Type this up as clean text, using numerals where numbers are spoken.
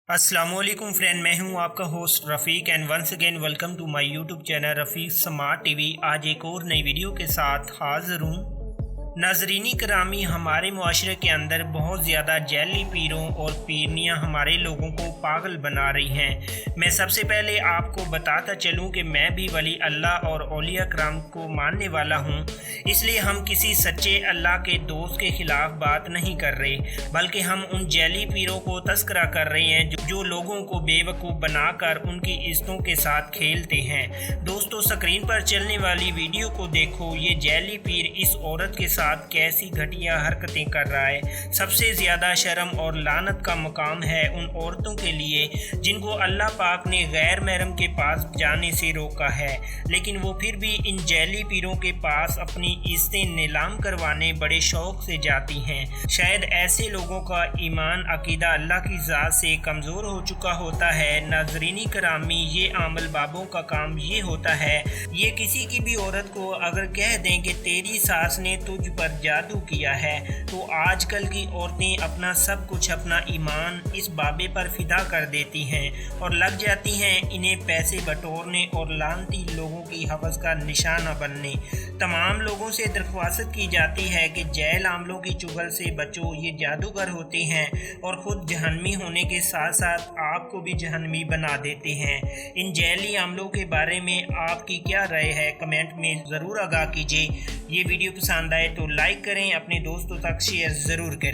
अस्सलाम वालेकुम फ्रेंड, मैं हूं आपका host Rafiq and once again welcome to my YouTube channel Rafiq smart TV. आज एक और नई वीडियो के साथ हाज़िर हूं। नाज़रीनी करामी, हमारे मुआशरे के अंदर बहुत ज़्यादा जैली पीरों और पीरनियाँ हमारे लोगों को पागल बना रही हैं। मैं सबसे पहले आपको बताता चलूँ कि मैं भी वली अल्लाह और औलिया कराम को मानने वाला हूँ, इसलिए हम किसी सच्चे अल्लाह के दोस्त के ख़िलाफ़ बात नहीं कर रहे, बल्कि हम उन जैली पीरों को तस्करा कर रहे हैं जो लोगों को बेवकूफ़ बनाकर उनकी इज़्ज़तों के साथ खेलते हैं। दोस्तों, स्क्रीन पर चलने वाली वीडियो को देखो। ये जैली पीर इस औरत के साथ कैसी घटिया हरकतें कर रहा है। सबसे ज़्यादा शर्म और लानत का मकाम है उन औरतों के लिए जिनको अल्लाह पाक ने गैर महरम के पास जाने से रोका है, लेकिन वो फिर भी इन जैली पीरों के पास अपनी इज़्ज़तें नीलाम करवाने बड़े शौक़ से जाती हैं। शायद ऐसे लोगों का ईमान अकीदा अल्लाह की ज़ात से कमज़ोर हो चुका होता है। नाज़रीनी करामी, ये आमल बाबों का काम ये होता है, ये किसी की भी औरत को अगर कह दें कि तेरी सास ने तुझ पर जादू किया है, तो आजकल की औरतें अपना सब कुछ, अपना ईमान इस बाबे पर फिदा कर देती हैं और लग जाती हैं इन्हें पैसे बटोरने और लानती लोगों की हवस का निशाना बनने। तमाम लोगों से दरख्वास्त की जाती है कि जैल आमलों की चुगल से बचो, ये जादूगर होते हैं और ख़ुद जहन्नमी होने के साथ साथ आपको भी जहन्नमी बना देते हैं। इन जैली आमलों के बारे में आपकी क्या राय है, कमेंट में ज़रूर आगाह कीजिए। ये वीडियो पसंद आए तो लाइक करें, अपने दोस्तों तक शेयर ज़रूर करें।